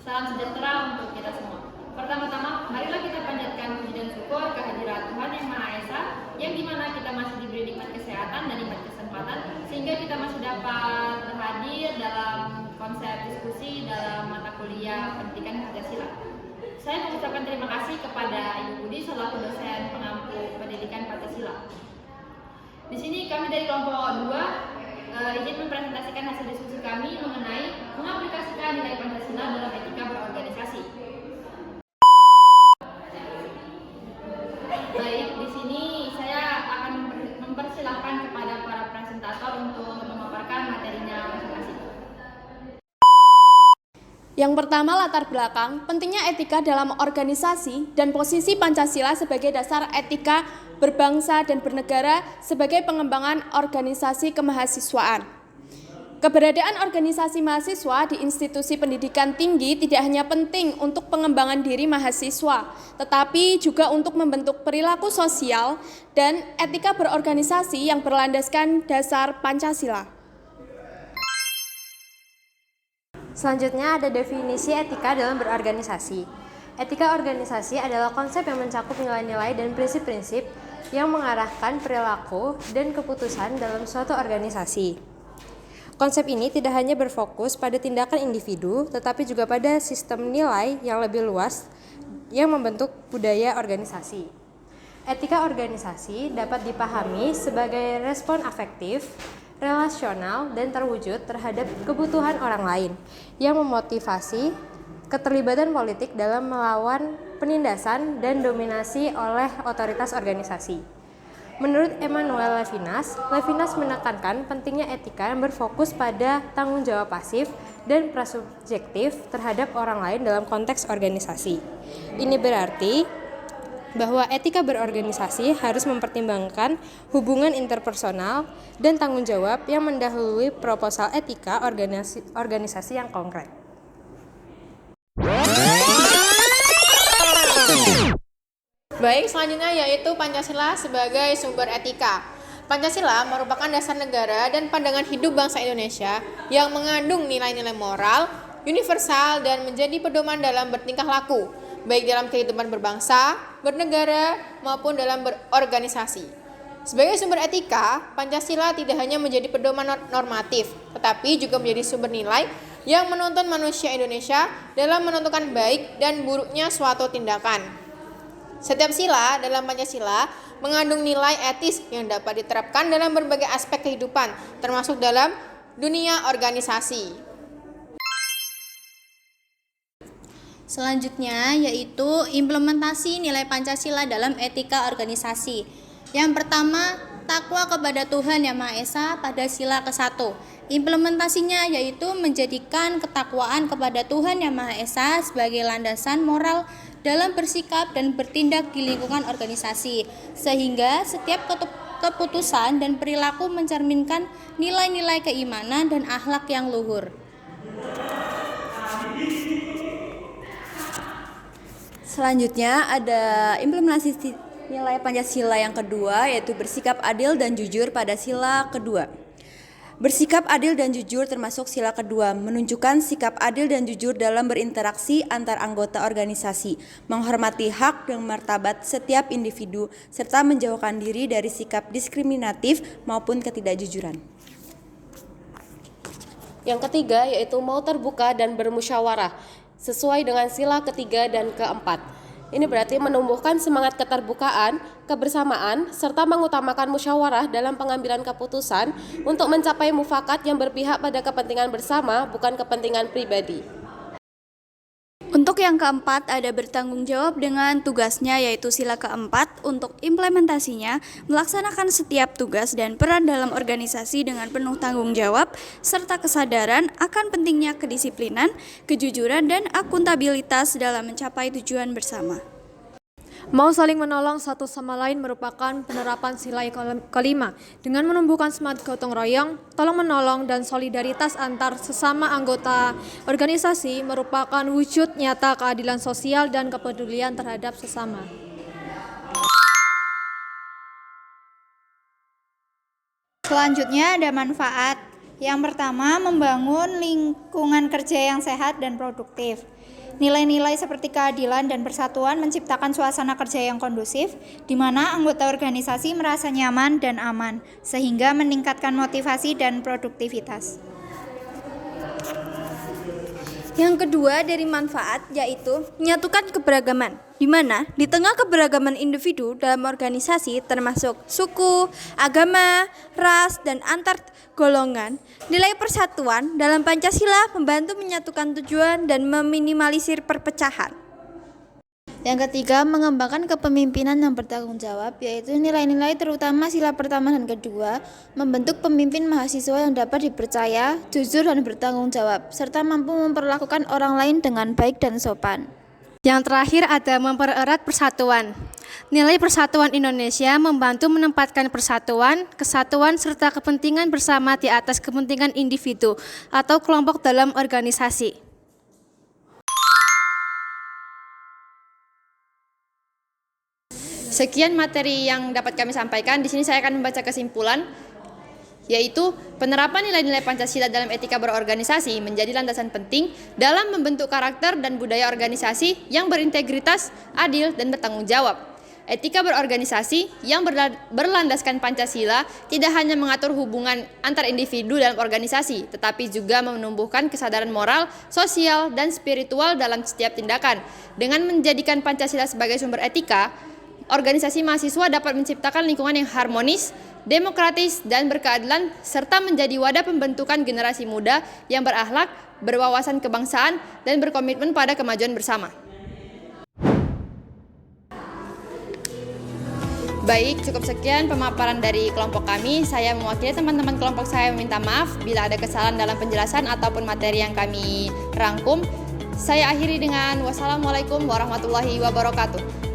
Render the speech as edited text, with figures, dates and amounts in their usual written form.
Salam sejahtera untuk kita semua. Pertama-tama, marilah kita panjatkan puji dan syukur kehadirat Tuhan Yang Maha Esa, yang dimana kita masih diberi nikmat kesehatan dan nikmat kesempatan, sehingga kita masih dapat hadir dalam konsep diskusi dalam mata kuliah pendidikan Pancasila. Saya mengucapkan terima kasih kepada Ibu Budi selaku dosen pengampu pendidikan Pancasila. Di sini kami dari kelompok 2 izin mempresentasikan hasil diskusi kami mengenai mengaplikasikan nilai Pancasila dalam etika berorganisasi. Baik, di sini saya akan mempersilahkan kepada para presentator untuk memaparkan materinya masing-masing. Yang pertama, latar belakang pentingnya etika dalam organisasi dan posisi Pancasila sebagai dasar etika berbangsa dan bernegara sebagai pengembangan organisasi kemahasiswaan. Keberadaan organisasi mahasiswa di institusi pendidikan tinggi tidak hanya penting untuk pengembangan diri mahasiswa, tetapi juga untuk membentuk perilaku sosial dan etika berorganisasi yang berlandaskan dasar Pancasila. Selanjutnya ada definisi etika dalam berorganisasi. Etika organisasi adalah konsep yang mencakup nilai-nilai dan prinsip-prinsip yang mengarahkan perilaku dan keputusan dalam suatu organisasi. Konsep ini tidak hanya berfokus pada tindakan individu, tetapi juga pada sistem nilai yang lebih luas yang membentuk budaya organisasi. Etika organisasi dapat dipahami sebagai respon afektif, relasional, dan terwujud terhadap kebutuhan orang lain yang memotivasi keterlibatan politik dalam melawan penindasan dan dominasi oleh otoritas organisasi. Menurut Emmanuel Levinas menekankan pentingnya etika yang berfokus pada tanggung jawab pasif dan prasubjektif terhadap orang lain dalam konteks organisasi. Ini berarti bahwa etika berorganisasi harus mempertimbangkan hubungan interpersonal dan tanggung jawab yang mendahului proposal etika organisasi yang konkret. Baik, selanjutnya yaitu Pancasila sebagai sumber etika. Pancasila merupakan dasar negara dan pandangan hidup bangsa Indonesia yang mengandung nilai-nilai moral, universal, dan menjadi pedoman dalam bertingkah laku, baik dalam kehidupan berbangsa, bernegara, maupun dalam berorganisasi. Sebagai sumber etika, Pancasila tidak hanya menjadi pedoman normatif, tetapi juga menjadi sumber nilai yang menuntun manusia Indonesia dalam menentukan baik dan buruknya suatu tindakan. Setiap sila dalam Pancasila mengandung nilai etis yang dapat diterapkan dalam berbagai aspek kehidupan, termasuk dalam dunia organisasi. Selanjutnya yaitu implementasi nilai Pancasila dalam etika organisasi. Yang pertama, takwa kepada Tuhan Yang Maha Esa pada sila ke-1. Implementasinya yaitu menjadikan ketakwaan kepada Tuhan Yang Maha Esa sebagai landasan moral dalam bersikap dan bertindak di lingkungan organisasi, sehingga setiap keputusan dan perilaku mencerminkan nilai-nilai keimanan dan akhlak yang luhur. Selanjutnya ada implementasi nilai Pancasila yang kedua, yaitu bersikap adil dan jujur pada sila kedua. Bersikap adil dan jujur termasuk sila kedua, menunjukkan sikap adil dan jujur dalam berinteraksi antar anggota organisasi, menghormati hak dan martabat setiap individu, serta menjauhkan diri dari sikap diskriminatif maupun ketidakjujuran. Yang ketiga yaitu mau terbuka dan bermusyawarah, sesuai dengan sila ketiga dan keempat. Ini berarti menumbuhkan semangat keterbukaan, kebersamaan, serta mengutamakan musyawarah dalam pengambilan keputusan untuk mencapai mufakat yang berpihak pada kepentingan bersama, bukan kepentingan pribadi. Untuk yang keempat, ada bertanggung jawab dengan tugasnya, yaitu sila keempat. Untuk implementasinya, melaksanakan setiap tugas dan peran dalam organisasi dengan penuh tanggung jawab, serta kesadaran akan pentingnya kedisiplinan, kejujuran, dan akuntabilitas dalam mencapai tujuan bersama. Mau saling menolong satu sama lain merupakan penerapan sila kelima. Dengan menumbuhkan semangat gotong royong, tolong menolong, dan solidaritas antar sesama anggota organisasi merupakan wujud nyata keadilan sosial dan kepedulian terhadap sesama. Selanjutnya ada manfaat, Yang pertama, membangun lingkungan kerja yang sehat dan produktif. Nilai-nilai seperti keadilan dan persatuan menciptakan suasana kerja yang kondusif, di mana anggota organisasi merasa nyaman dan aman, sehingga meningkatkan motivasi dan produktivitas. Yang kedua dari manfaat yaitu menyatukan keberagaman, di mana di tengah keberagaman individu dalam organisasi termasuk suku, agama, ras, dan antar golongan, nilai persatuan dalam Pancasila membantu menyatukan tujuan dan meminimalisir perpecahan. Yang ketiga, mengembangkan kepemimpinan yang bertanggung jawab, yaitu nilai-nilai terutama sila pertama dan kedua, membentuk pemimpin mahasiswa yang dapat dipercaya, jujur dan bertanggung jawab, serta mampu memperlakukan orang lain dengan baik dan sopan. Yang terakhir ada mempererat persatuan. Nilai persatuan Indonesia membantu menempatkan persatuan, kesatuan, serta kepentingan bersama di atas kepentingan individu atau kelompok dalam organisasi. Sekian materi yang dapat kami sampaikan. Di sini saya akan membaca kesimpulan, yaitu penerapan nilai-nilai Pancasila dalam etika berorganisasi menjadi landasan penting dalam membentuk karakter dan budaya organisasi yang berintegritas, adil, dan bertanggung jawab. Etika berorganisasi yang berlandaskan Pancasila tidak hanya mengatur hubungan antar individu dalam organisasi, tetapi juga menumbuhkan kesadaran moral, sosial, dan spiritual dalam setiap tindakan. Dengan menjadikan Pancasila sebagai sumber etika, organisasi mahasiswa dapat menciptakan lingkungan yang harmonis, demokratis, dan berkeadilan, serta menjadi wadah pembentukan generasi muda yang berakhlak, berwawasan kebangsaan, dan berkomitmen pada kemajuan bersama. Baik, cukup sekian pemaparan dari kelompok kami. Saya mewakili teman-teman kelompok saya meminta maaf bila ada kesalahan dalam penjelasan ataupun materi yang kami rangkum. Saya akhiri dengan wassalamualaikum warahmatullahi wabarakatuh.